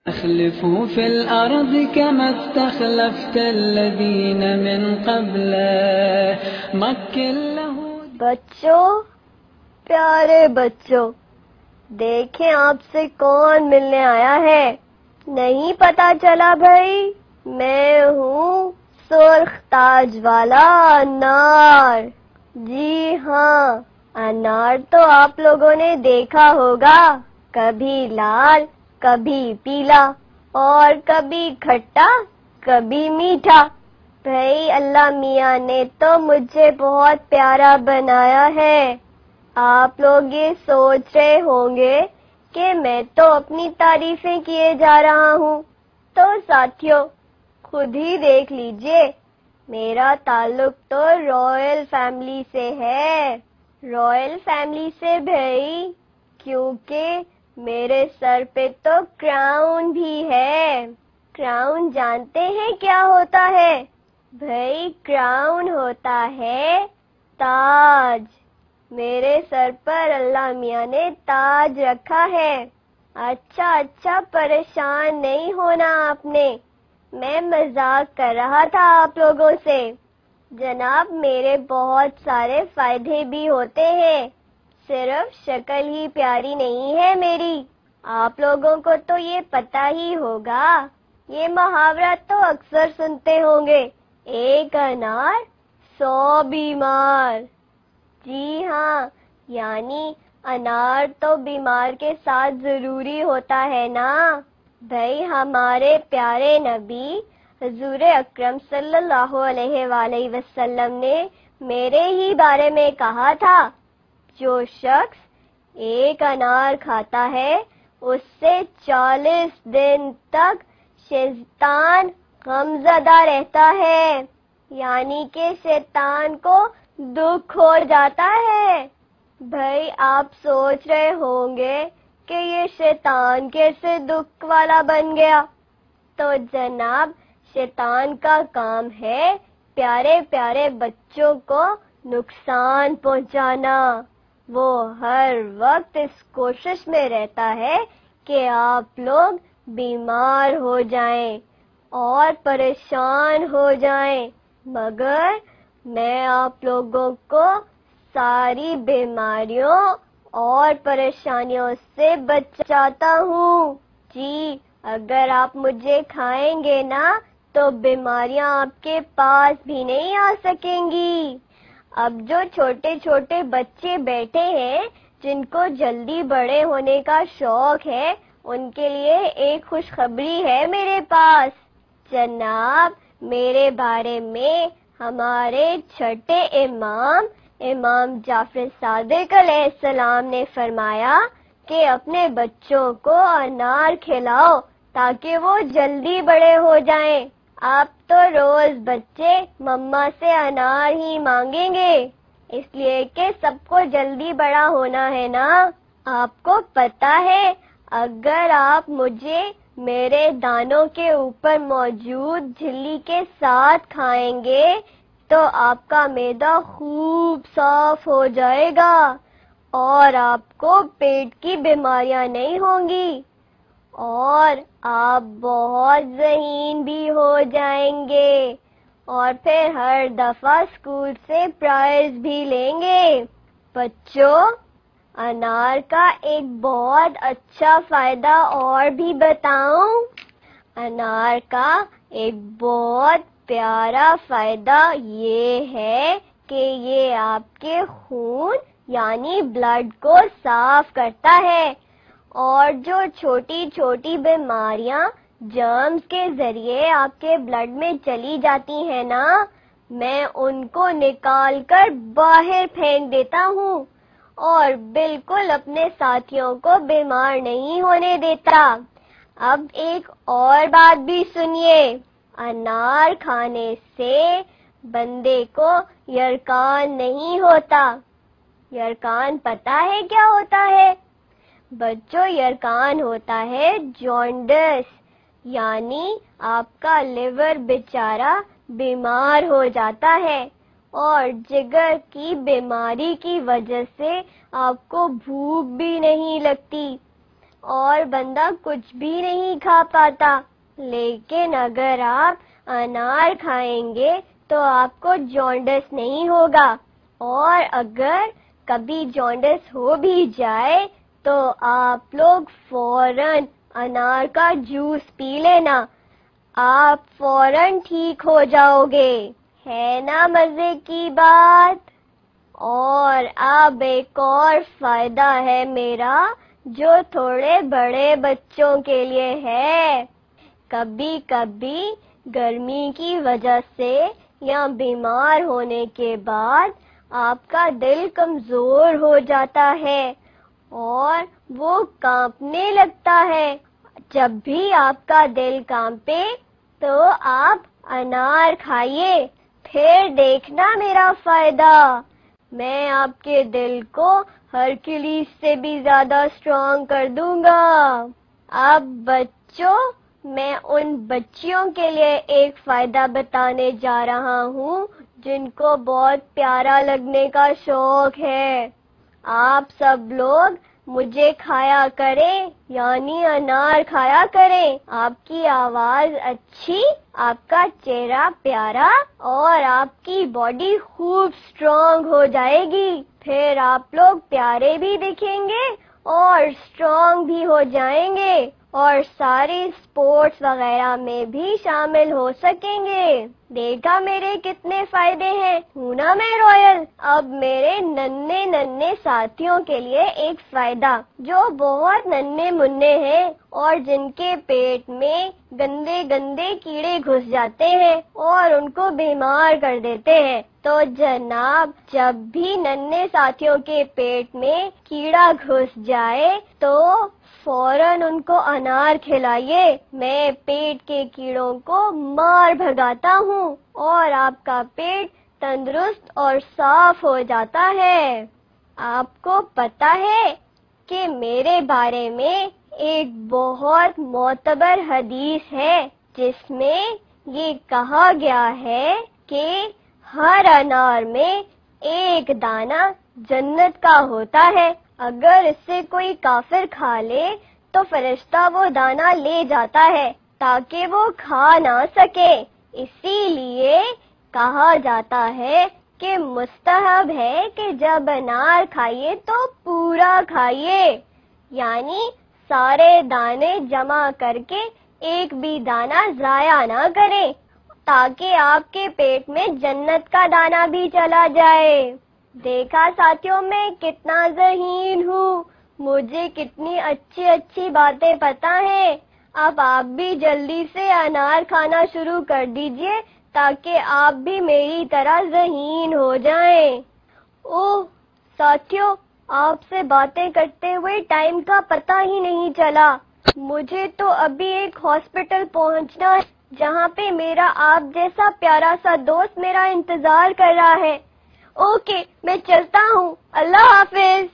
اخلفوا في الارض كما استخلفت الذين من قبله مكن له. بچوں، پیارے بچوں، دیکھیں آپ سے کون ملنے آیا ہے. نہیں پتا چلا بھائی؟ میں ہوں سرخ تاج والا انار. جی ہاں، انار تو آپ لوگوں نے دیکھا ہوگا، کبھی لال، کبھی پیلا، اور کبھی کھٹا، کبھی میٹھا. بھائی اللہ میاں نے تو مجھے بہت پیارا بنایا ہے. آپ لوگ یہ سوچ رہے ہوں گے کہ میں تو اپنی تعریفیں کیے جا رہا ہوں. تو ساتھیوں، خود ہی دیکھ لیجئے، میرا تعلق تو رائل فیملی سے ہے. رائل فیملی سے بھائی، کیونکہ میرے سر پہ تو کراؤن بھی ہے. کراؤن جانتے ہیں کیا ہوتا ہے؟ بھائی کراؤن ہوتا ہے تاج. میرے سر پر اللہ میاں نے تاج رکھا ہے. اچھا پریشان نہیں ہونا آپ نے، میں مذاق کر رہا تھا آپ لوگوں سے. جناب میرے بہت سارے فائدے بھی ہوتے ہیں، صرف شکل ہی پیاری نہیں ہے میری. آپ لوگوں کو تو یہ پتہ ہی ہوگا، یہ محاورہ تو اکثر سنتے ہوں گے، ایک انار 100 بیمار. جی ہاں، یعنی انار تو بیمار کے ساتھ ضروری ہوتا ہے نا. بھائی ہمارے پیارے نبی حضور اکرم صلی اللہ علیہ وآلہ وسلم نے میرے ہی بارے میں کہا تھا، جو شخص ایک انار کھاتا ہے اس سے 40 دن تک شیطان غمزدہ رہتا ہے. یعنی کہ شیطان کو دکھ ہو جاتا ہے. بھائی آپ سوچ رہے ہوں گے کہ یہ شیطان کیسے دکھ والا بن گیا؟ تو جناب شیطان کا کام ہے پیارے پیارے بچوں کو نقصان پہنچانا. وہ ہر وقت اس کوشش میں رہتا ہے کہ آپ لوگ بیمار ہو جائیں اور پریشان ہو جائیں، مگر میں آپ لوگوں کو ساری بیماریوں اور پریشانیوں سے بچاتا ہوں. جی اگر آپ مجھے کھائیں گے نا تو بیماریاں آپ کے پاس بھی نہیں آ سکیں گی. اب جو چھوٹے چھوٹے بچے بیٹھے ہیں جن کو جلدی بڑے ہونے کا شوق ہے، ان کے لیے ایک خوشخبری ہے میرے پاس. جناب میرے بارے میں ہمارے چھٹے امام جعفر صادق علیہ السلام نے فرمایا کہ اپنے بچوں کو انار کھلاؤ تاکہ وہ جلدی بڑے ہو جائیں. اب تو روز بچے مما سے انار ہی مانگیں گے، اس لیے کہ سب کو جلدی بڑا ہونا ہے نا. آپ کو پتا ہے اگر آپ مجھے میرے دانوں کے اوپر موجود جھلی کے ساتھ کھائیں گے تو آپ کا معدہ خوب صاف ہو جائے گا اور آپ کو پیٹ کی بیماریاں نہیں ہوں گی اور آپ بہت ذہین بھی ہو جائیں گے اور پھر ہر دفعہ اسکول سے پرائز بھی لیں گے. بچوں انار کا ایک بہت اچھا فائدہ اور بھی بتاؤں. انار کا ایک بہت پیارا فائدہ یہ ہے کہ یہ آپ کے خون یعنی بلڈ کو صاف کرتا ہے، اور جو چھوٹی چھوٹی بیماریاں جرمز کے ذریعے آپ کے بلڈ میں چلی جاتی ہیں نا، میں ان کو نکال کر باہر پھینک دیتا ہوں اور بالکل اپنے ساتھیوں کو بیمار نہیں ہونے دیتا. اب ایک اور بات بھی سنیے، انار کھانے سے بندے کو یرکان نہیں ہوتا. یرکان پتہ ہے کیا ہوتا ہے؟ بچوں یرکان ہوتا ہے جونڈس، یعنی آپ کا لیور بیچارہ بیمار ہو جاتا ہے اور جگر کی بیماری کی وجہ سے آپ کو بھوک بھی نہیں لگتی. اور بندہ کچھ بھی نہیں کھا پاتا، لیکن اگر آپ انار کھائیں گے تو آپ کو جانڈس نہیں ہوگا، اور اگر کبھی جانڈس ہو بھی جائے تو آپ لوگ فوراً انار کا جوس پی لینا، آپ فوراً ٹھیک ہو جاؤ گے، ہے نا مزے کی بات؟ اور اب ایک اور فائدہ ہے میرا جو تھوڑے بڑے بچوں کے لیے ہے۔ کبھی کبھی گرمی کی وجہ سے یا بیمار ہونے کے بعد آپ کا دل کمزور ہو جاتا ہے اور وہ کانپنے لگتا ہے۔ جب بھی آپ کا دل کانپے تو آپ انار کھائیے، پھر دیکھنا میرا فائدہ، میں آپ کے دل کو ہرکیلیس سے بھی زیادہ اسٹرانگ کر دوں گا۔ اب بچوں، میں ان بچیوں کے لیے ایک فائدہ بتانے جا رہا ہوں جن کو بہت پیارا لگنے کا شوق ہے۔ آپ سب لوگ مجھے کھایا کریں، یعنی انار کھایا کریں، آپ کی آواز اچھی، آپ کا چہرہ پیارا اور آپ کی باڈی خوب اسٹرانگ ہو جائے گی، پھر آپ لوگ پیارے بھی دکھیں گے اور اسٹرانگ بھی ہو جائیں گے اور ساری اسپورٹس وغیرہ میں بھی شامل ہو سکیں گے۔ دیکھا میرے کتنے فائدے ہیں، ہوں نا میں رائل؟ اب میرے ننھے ننھے ساتھیوں کے لیے ایک فائدہ جو بہت ننھے منھے ہیں اور جن کے پیٹ میں گندے گندے کیڑے گھس جاتے ہیں اور ان کو بیمار کر دیتے ہیں۔ تو جناب، جب بھی ننھے ساتھیوں کے پیٹ میں کیڑا گھس جائے تو فوراً ان کو انار کھلائیے، میں پیٹ کے کیڑوں کو مار بھگاتا ہوں اور آپ کا پیٹ تندرست اور صاف ہو جاتا ہے۔ آپ کو پتا ہے کہ میرے بارے میں ایک بہت معتبر حدیث ہے جس میں یہ کہا گیا ہے کہ ہر انار میں ایک دانہ جنت کا ہوتا ہے، اگر اس سے کوئی کافر کھا لے تو فرشتہ وہ دانہ لے جاتا ہے تاکہ وہ کھا نہ سکے۔ اسی لیے کہا جاتا ہے کہ مستحب ہے کہ جب انار کھائیے تو پورا کھائیے، یعنی سارے دانے جمع کر کے ایک بھی دانہ ضائع نہ کریں تاکہ آپ کے پیٹ میں جنت کا دانہ بھی چلا جائے۔ دیکھا ساتھیوں، میں کتنا ذہین ہوں، مجھے کتنی اچھی اچھی باتیں پتہ ہیں۔ اب آپ بھی جلدی سے انار کھانا شروع کر دیجئے تاکہ آپ بھی میری طرح ذہین ہو جائیں۔ اوہ ساتھیوں، آپ سے باتیں کرتے ہوئے ٹائم کا پتہ ہی نہیں چلا۔ مجھے تو ابھی ایک ہاسپٹل پہنچنا ہے جہاں پہ میرا آپ جیسا پیارا سا دوست میرا انتظار کر رہا ہے۔ اوکے، میں چلتا ہوں، اللہ حافظ۔